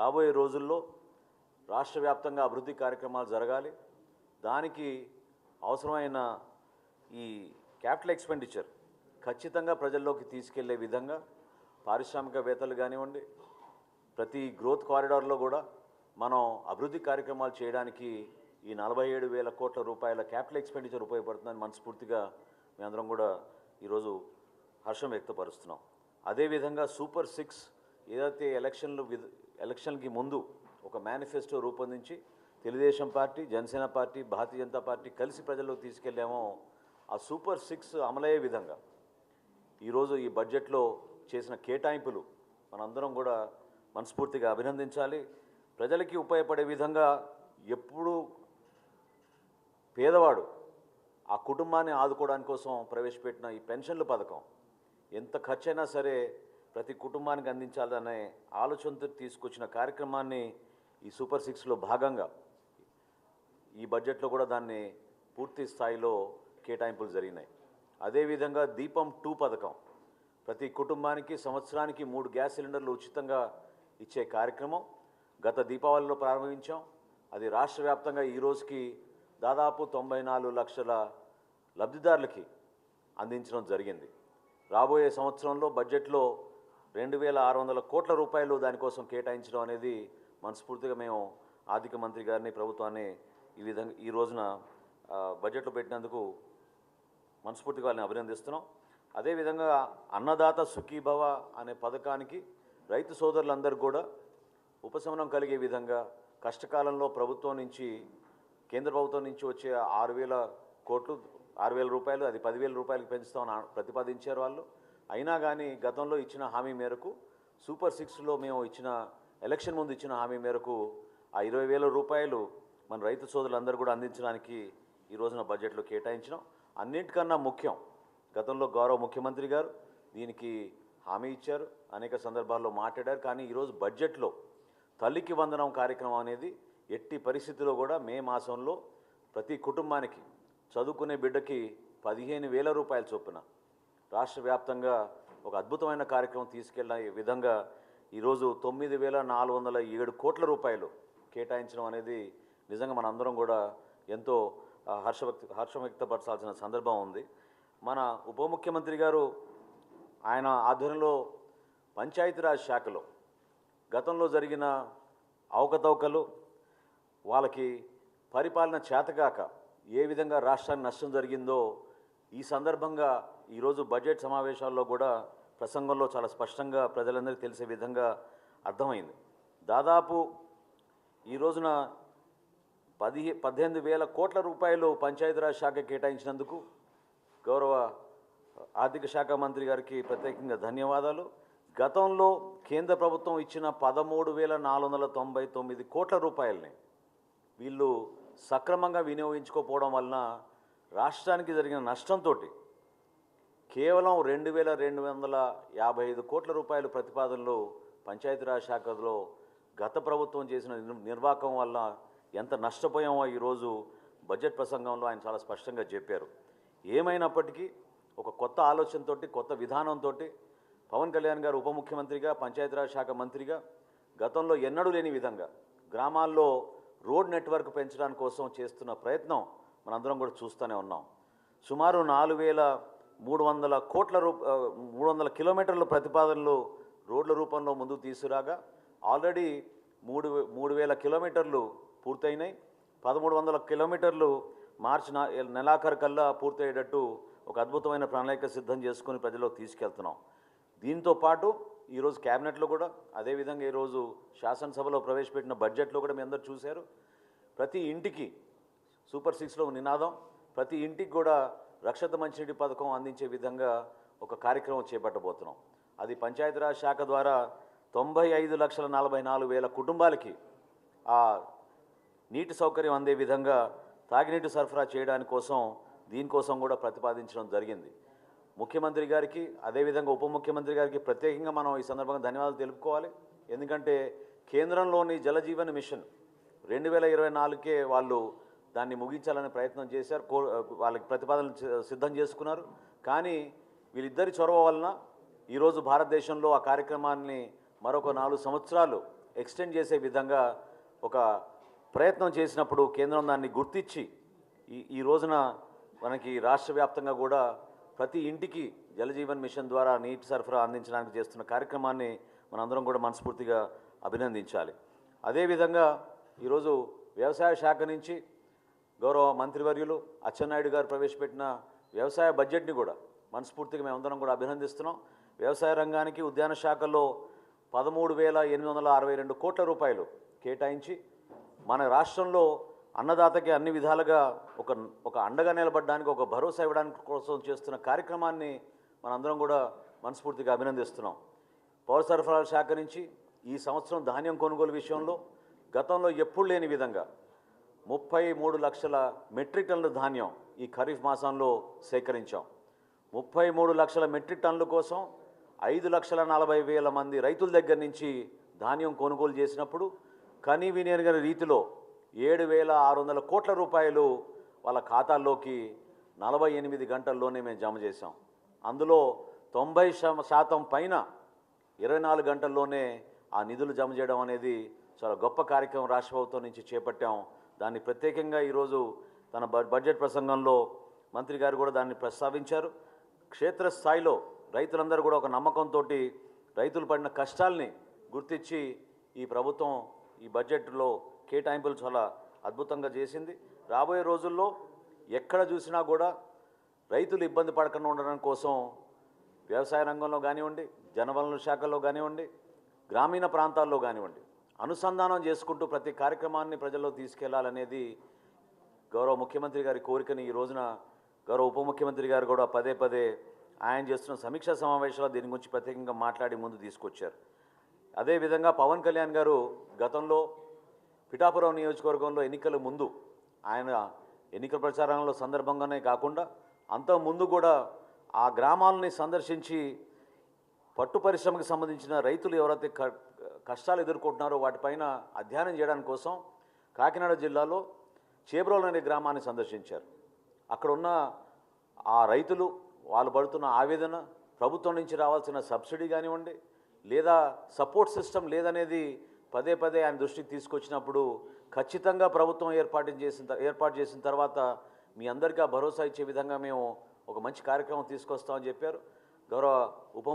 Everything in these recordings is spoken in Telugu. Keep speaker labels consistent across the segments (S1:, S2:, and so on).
S1: రాబోయే రోజుల్లో రాష్ట్ర వ్యాప్తంగా అభివృద్ధి కార్యక్రమాలు జరగాలి. దానికి అవసరమైన ఈ క్యాపిటల్ ఎక్స్పెండిచర్ ఖచ్చితంగా ప్రజల్లోకి తీసుకెళ్లే విధంగా పారిశ్రామికవేత్తలు కానివ్వండి, ప్రతి గ్రోత్ కారిడార్లో కూడా మనం అభివృద్ధి కార్యక్రమాలు చేయడానికి ఈ 47,000 కోట్ల రూపాయల క్యాపిటల్ ఎక్స్పెండిచర్ ఉపయోగపడుతుందని మనస్ఫూర్తిగా మేమందరం కూడా ఈరోజు హర్షం వ్యక్తపరుస్తున్నాం. అదేవిధంగా సూపర్ 6 ఏదైతే ఎలక్షన్కి ముందు ఒక మేనిఫెస్టో రూపొందించి Telugu Desam party, Janasena party, Bharatiya Janata party కలిసి ప్రజల్లోకి తీసుకెళ్ళామో ఆ సూపర్ 6 అమలయ్యే విధంగా ఈరోజు ఈ బడ్జెట్లో చేసిన కేటాయింపులు మనందరం కూడా మనస్ఫూర్తిగా అభినందించాలి. ప్రజలకి ఉపయోగపడే విధంగా ఎప్పుడు పేదవాడు ఆ కుటుంబాన్ని ఆదుకోవడానికి కోసం ప్రవేశపెట్టిన ఈ పెన్షన్ల పథకం ఎంత ఖర్చైనా సరే ప్రతి కుటుంబానికి అందించాలనే ఆలోచనతో తీసుకొచ్చిన కార్యక్రమాన్ని ఈ సూపర్ 6లో భాగంగా ఈ బడ్జెట్లో కూడా దాన్ని పూర్తి స్థాయిలో కేటాయింపులు జరిగినాయి. అదేవిధంగా దీపం 2 పథకం ప్రతి కుటుంబానికి సంవత్సరానికి 3 గ్యాస్ సిలిండర్లు ఉచితంగా ఇచ్చే కార్యక్రమం గత దీపావళిలో ప్రారంభించాం. అది రాష్ట్ర వ్యాప్తంగా ఈ రోజుకి దాదాపు 94 లక్షల లబ్ధిదారులకి అందించడం జరిగింది. రాబోయే సంవత్సరంలో బడ్జెట్లో 2,600 కోట్ల రూపాయలు దానికోసం కేటాయించడం అనేది మనస్ఫూర్తిగా మేము ఆర్థిక మంత్రి గారిని, ప్రభుత్వాన్ని ఈ రోజున బడ్జెట్లో పెట్టినందుకు మనస్ఫూర్తిగా వాళ్ళని అభినందిస్తున్నాం. అదేవిధంగా అన్నదాత సుఖీభవ అనే పథకానికి రైతు సోదరులందరూ కూడా ఉపశమనం కలిగే విధంగా కష్టకాలంలో ప్రభుత్వం నుంచి, కేంద్ర ప్రభుత్వం నుంచి వచ్చే 6,000 రూపాయలు అది 10,000 రూపాయలకి పెంచుతామని ప్రతిపాదించారు వాళ్ళు. అయినా కానీ గతంలో ఇచ్చిన హామీ మేరకు సూపర్ 6లో మేము ఎలక్షన్ ముందు ఇచ్చిన హామీ మేరకు ఆ 20,000 రూపాయలు మన రైతు సోదరులందరూ కూడా అందించడానికి ఈ రోజున బడ్జెట్లో కేటాయించడం. అన్నింటికన్నా ముఖ్యం, గతంలో గౌరవ ముఖ్యమంత్రి గారు దీనికి హామీ ఇచ్చారు, అనేక సందర్భాల్లో మాట్లాడారు. కానీ ఈరోజు బడ్జెట్లో తల్లికి వందనం కార్యక్రమం అనేది ఎట్టి పరిస్థితుల్లో కూడా మే మాసంలో ప్రతి కుటుంబానికి చదువుకునే బిడ్డకి 15,000 రూపాయల చొప్పున రాష్ట్ర వ్యాప్తంగా ఒక అద్భుతమైన కార్యక్రమం తీసుకెళ్లే విధంగా ఈరోజు 9,407 కోట్ల రూపాయలు కేటాయించడం అనేది నిజంగా మనందరం కూడా ఎంతో హర్షం వ్యక్తపరచాల్సిన సందర్భం ఉంది. మన ఉప ముఖ్యమంత్రి గారు ఆయన ఆధ్వర్యంలో పంచాయతీరాజ్ శాఖలో గతంలో జరిగిన అవకతవకలు, వాళ్ళకి పరిపాలన చేతగాక ఏ విధంగా రాష్ట్రానికి నష్టం జరిగిందో ఈ సందర్భంగా ఈరోజు బడ్జెట్ సమావేశాల్లో కూడా ప్రసంగంలో చాలా స్పష్టంగా ప్రజలందరికీ తెలిసే విధంగా అర్థమైంది. దాదాపు ఈ రోజున 18,000 కోట్ల రూపాయలు పంచాయతీరాజ్ శాఖ కేటాయించినందుకు గౌరవ ఆర్థిక శాఖ మంత్రి గారికి ప్రత్యేకంగా ధన్యవాదాలు. గతంలో కేంద్ర ప్రభుత్వం ఇచ్చిన 13,499 కోట్ల రూపాయలని వీళ్ళు సక్రమంగా వినియోగించుకోకపోవడం వలన రాష్ట్రానికి జరిగిన నష్టంతో కేవలం 2,255 కోట్ల రూపాయల ప్రతిపాదనలు పంచాయతీరాజ్ శాఖలో గత ప్రభుత్వం చేసిన నిర్వాహకం వల్ల ఎంత నష్టపోయామో ఈరోజు బడ్జెట్ ప్రసంగంలో ఆయన చాలా స్పష్టంగా చెప్పారు. ఏమైనప్పటికీ ఒక కొత్త ఆలోచనతో, కొత్త విధానంతో పవన్ కళ్యాణ్ గారు ఉప ముఖ్యమంత్రిగా, పంచాయతీరాజ్ శాఖ మంత్రిగా గతంలో ఎన్నడూ లేని విధంగా గ్రామాల్లో రోడ్ నెట్వర్క్ పెంచడానికి కోసం చేస్తున్న ప్రయత్నం మనందరం కూడా చూస్తూనే ఉన్నాం. సుమారు 4,300 కిలోమీటర్ల ప్రతిపాదనలు రోడ్ల రూపంలో ముందుకు తీసుకురాగా ఆల్రెడీ 3,000 కిలోమీటర్లు పూర్తయినాయి. 1,300 కిలోమీటర్లు మార్చి నెలాఖరు కల్లా పూర్తయ్యేటట్టు ఒక అద్భుతమైన ప్రణాళిక సిద్ధం చేసుకుని ప్రజల్లోకి తీసుకెళ్తున్నాం. దీంతో పాటు ఈరోజు క్యాబినెట్లో కూడా అదేవిధంగా ఈరోజు శాసనసభలో ప్రవేశపెట్టిన బడ్జెట్లో కూడా మీ అందరూ చూశారు. ప్రతి ఇంటికి సూపర్ 6లో నినాదం, ప్రతి ఇంటికి కూడా రక్షిత మంచినీటి పథకం అందించే విధంగా ఒక కార్యక్రమం చేపట్టబోతున్నాం. అది పంచాయతీరాజ్ శాఖ ద్వారా 95,44,000 కుటుంబాలకి ఆ నీటి సౌకర్యం అందే విధంగా తాగినీటి సరఫరా చేయడానికి కోసం దీనికోసం కూడా ప్రతిపాదించడం జరిగింది. ముఖ్యమంత్రి గారికి అదేవిధంగా ఉప ముఖ్యమంత్రి గారికి ప్రత్యేకంగా మనం ఈ సందర్భంగా ధన్యవాదాలు తెలుపుకోవాలి. ఎందుకంటే కేంద్రంలోని జలజీవన్ మిషన్ 2024కే వాళ్ళు దాన్ని ముగించాలనే ప్రయత్నం చేశారు, వాళ్ళకి ప్రతిపాదనలు సిద్ధం చేసుకున్నారు. కానీ వీళ్ళిద్దరి చొరవ వలన ఈరోజు భారతదేశంలో ఆ కార్యక్రమాన్ని మరొక 4 సంవత్సరాలు ఎక్స్టెండ్ చేసే విధంగా ఒక ప్రయత్నం చేసినప్పుడు కేంద్రం దాన్ని గుర్తించి ఈ రోజున మనకి రాష్ట్ర వ్యాప్తంగా కూడా ప్రతి ఇంటికి జలజీవన్ మిషన్ ద్వారా నీటి సరఫరా అందించడానికి చేస్తున్న కార్యక్రమాన్ని మనందరం కూడా మనస్ఫూర్తిగా అభినందించాలి. అదేవిధంగా ఈరోజు వ్యవసాయ శాఖ నుంచి గౌరవ మంత్రివర్యులు అచ్చెన్నాయుడు గారు ప్రవేశపెట్టిన వ్యవసాయ బడ్జెట్ని కూడా మనస్ఫూర్తిగా మేమందరం కూడా అభినందిస్తున్నాం. వ్యవసాయ రంగానికి ఉద్యాన శాఖలో 13,862 కోట్ల రూపాయలు కేటాయించి మన రాష్ట్రంలో అన్నదాతకి అన్ని విధాలుగా ఒక అండగా నిలబడడానికి, ఒక భరోసా ఇవ్వడానికి కోసం చేస్తున్న కార్యక్రమాన్ని మనందరం కూడా మనస్ఫూర్తిగా అభినందిస్తున్నాం. పౌర సరఫరాల శాఖ నుంచి ఈ సంవత్సరం ధాన్యం కొనుగోలు విషయంలో గతంలో ఎప్పుడు లేని విధంగా 33 లక్షల మెట్రిక్ టన్నుల ధాన్యం ఈ ఖరీఫ్ మాసంలో సేకరించాం. 33 లక్షల మెట్రిక్ టన్నుల కోసం 5,40,000 మంది రైతుల దగ్గర నుంచి ధాన్యం కొనుగోలు చేసినప్పుడు కనీ వినియోగ రీతిలో 7,600 కోట్ల రూపాయలు వాళ్ళ ఖాతాల్లోకి 48 గంటల్లోనే మేము జమ చేశాం. అందులో 90% పైన 24 గంటల్లోనే ఆ నిధులు జమ చేయడం అనేది చాలా గొప్ప కార్యక్రమం రాష్ట్ర ప్రభుత్వం నుంచి చేపట్టాం. దాన్ని ప్రత్యేకంగా ఈరోజు తన బడ్జెట్ ప్రసంగంలో మంత్రి గారు కూడా దాన్ని ప్రస్తావించారు. క్షేత్రస్థాయిలో రైతులందరూ కూడా ఒక నమ్మకంతో రైతులు పడిన కష్టాల్ని గుర్తించి ఈ ప్రభుత్వం ఈ బడ్జెట్లో కేటాయింపులు చాలా అద్భుతంగా చేసింది. రాబోయే రోజుల్లో ఎక్కడ చూసినా కూడా రైతులు ఇబ్బంది పడకుండా ఉండడం కోసం వ్యవసాయ రంగంలో కానివ్వండి, జనవనరుల శాఖలో కానివ్వండి, గ్రామీణ ప్రాంతాల్లో కానివ్వండి అనుసంధానం చేసుకుంటూ ప్రతి కార్యక్రమాన్ని ప్రజల్లో తీసుకెళ్లాలనేది గౌరవ ముఖ్యమంత్రి గారి కోరికని ఈ రోజున గౌరవ ఉప ముఖ్యమంత్రి గారు కూడా పదే పదే ఆయన చేస్తున్న సమీక్షా సమావేశాల్లో దీని గురించి ప్రత్యేకంగా మాట్లాడి ముందు తీసుకొచ్చారు. అదేవిధంగా పవన్ కళ్యాణ్ గారు గతంలో పిఠాపురం నియోజకవర్గంలో ఎన్నికల ముందు ఆయన ఎన్నికల ప్రచారంలో సందర్భంగానే కాకుండా అంతకుముందు కూడా ఆ గ్రామాలని సందర్శించి పట్టు పరిశ్రమకు సంబంధించిన రైతులు ఎవరైతే కష్టాలు ఎదుర్కొంటున్నారో వాటిపైన అధ్యయనం చేయడానికి కోసం కాకినాడ జిల్లాలో చేబ్రోలు అనే గ్రామాన్ని సందర్శించారు. అక్కడ ఉన్న ఆ రైతులు వాళ్ళు పడుతున్న ఆవేదన, ప్రభుత్వం నుంచి రావాల్సిన సబ్సిడీ కానివ్వండి లేదా సపోర్ట్ సిస్టమ్ లేదనేది పదే పదే ఆయన దృష్టికి తీసుకొచ్చినప్పుడు ఖచ్చితంగా ప్రభుత్వం ఏర్పాటు చేసిన తర్వాత మీ అందరికీ ఆ భరోసా ఇచ్చే విధంగా మేము ఒక మంచి కార్యక్రమం తీసుకొస్తామని చెప్పారు. గౌరవ ఉప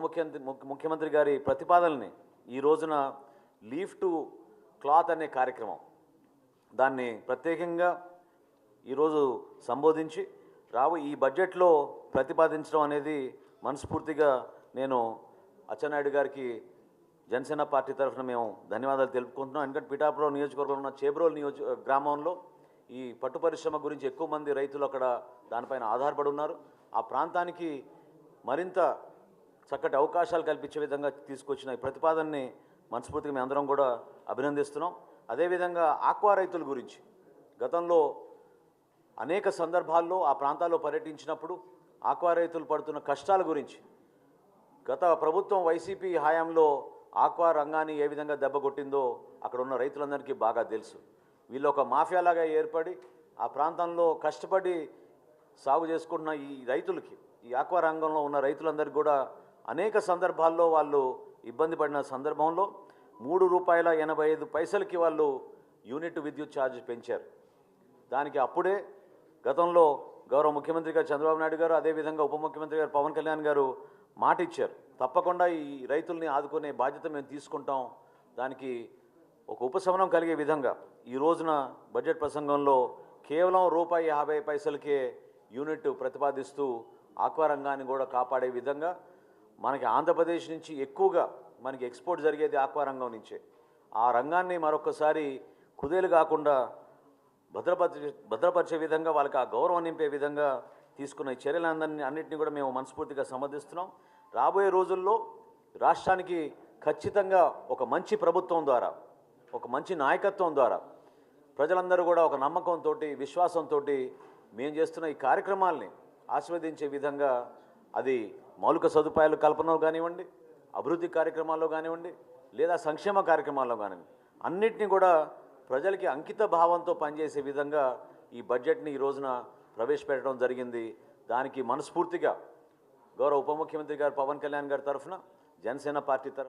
S1: ముఖ్యమంత్రి గారి ప్రతిపాదనని ఈ రోజున లీఫ్ టు క్లాత్ అనే కార్యక్రమం దాన్ని ప్రత్యేకంగా ఈరోజు సంబోధించి ఈ బడ్జెట్లో ప్రతిపాదించడం అనేది మనస్ఫూర్తిగా నేను అచ్చెన్నాయుడు గారికి జనసేన పార్టీ తరఫున మేము ధన్యవాదాలు తెలుపుకుంటున్నాం. ఎందుకంటే పిఠాపురం నియోజకవర్గంలో ఉన్న చేబ్రోలు గ్రామంలో ఈ పట్టు పరిశ్రమ గురించి ఎక్కువ మంది రైతులు అక్కడ దానిపైన ఆధారపడి ఉన్నారు. ఆ ప్రాంతానికి మరింత చక్కటి అవకాశాలు కల్పించే విధంగా తీసుకొచ్చిన ఈ ప్రతిపాదనని మనస్ఫూర్తిగా మేము అందరం కూడా అభినందిస్తున్నాం. అదేవిధంగా ఆక్వా రైతుల గురించి గతంలో అనేక సందర్భాల్లో ఆ ప్రాంతాల్లో పర్యటించినప్పుడు ఆక్వా రైతులు పడుతున్న కష్టాల గురించి గత ప్రభుత్వం వైసీపీ హయాంలో ఆక్వా రంగాన్ని ఏ విధంగా దెబ్బకొట్టిందో అక్కడ ఉన్న రైతులందరికీ బాగా తెలుసు. వీళ్ళు ఒక మాఫియాలాగా ఏర్పడి ఆ ప్రాంతంలో కష్టపడి సాగు చేసుకుంటున్న ఈ రైతులకి, ఈ ఆక్వా రంగంలో ఉన్న రైతులందరికీ కూడా అనేక సందర్భాల్లో వాళ్ళు ఇబ్బంది పడిన సందర్భంలో ₹3.85 వాళ్ళు యూనిట్ విద్యుత్ ఛార్జ్ పెంచారు. దానికి అప్పుడే గతంలో గౌరవ ముఖ్యమంత్రి గారు చంద్రబాబు నాయుడు గారు అదేవిధంగా ఉప ముఖ్యమంత్రి గారు పవన్ కళ్యాణ్ గారు మాట ఇచ్చారు, తప్పకుండా ఈ రైతుల్ని ఆదుకునే బాధ్యత మేము తీసుకుంటాం, దానికి ఒక ఉపశమనం కలిగే విధంగా ఈ రోజున బడ్జెట్ ప్రసంగంలో కేవలం ₹1.50కే యూనిట్ ప్రతిపాదిస్తూ ఆక్వా రంగాన్ని కూడా కాపాడే విధంగా మనకి ఆంధ్రప్రదేశ్ నుంచి ఎక్కువగా మనకి ఎక్స్పోర్ట్ జరిగేది ఆక్వా రంగం నుంచే. ఆ రంగాన్ని మరొకసారి కుదేలు కాకుండా భద్రపరిచే విధంగా వాళ్ళకి ఆ గౌరవం నింపే విధంగా తీసుకున్న ఈ చర్యలన్నింటినీ కూడా మేము మనస్ఫూర్తిగా సమర్థిస్తున్నాం. రాబోయే రోజుల్లో రాష్ట్రానికి ఖచ్చితంగా ఒక మంచి ప్రభుత్వం ద్వారా, ఒక మంచి నాయకత్వం ద్వారా ప్రజలందరూ కూడా ఒక నమ్మకంతో, విశ్వాసంతో మేము చేస్తున్న ఈ కార్యక్రమాల్ని ఆస్వాదించే విధంగా అది మౌలిక సదుపాయాల కల్పనలో కానివ్వండి, అభివృద్ధి కార్యక్రమాల్లో కానివ్వండి లేదా సంక్షేమ కార్యక్రమాల్లో కానివ్వండి అన్నిటినీ కూడా ప్రజలకి అంకిత భావంతో పనిచేసే విధంగా ఈ బడ్జెట్ని ఈ రోజున ప్రవేశపెట్టడం జరిగింది. దానికి మనస్ఫూర్తిగా గౌరవ ఉప ముఖ్యమంత్రి గారు పవన్ కళ్యాణ్ గారి తరఫున జనసేన పార్టీ తరఫున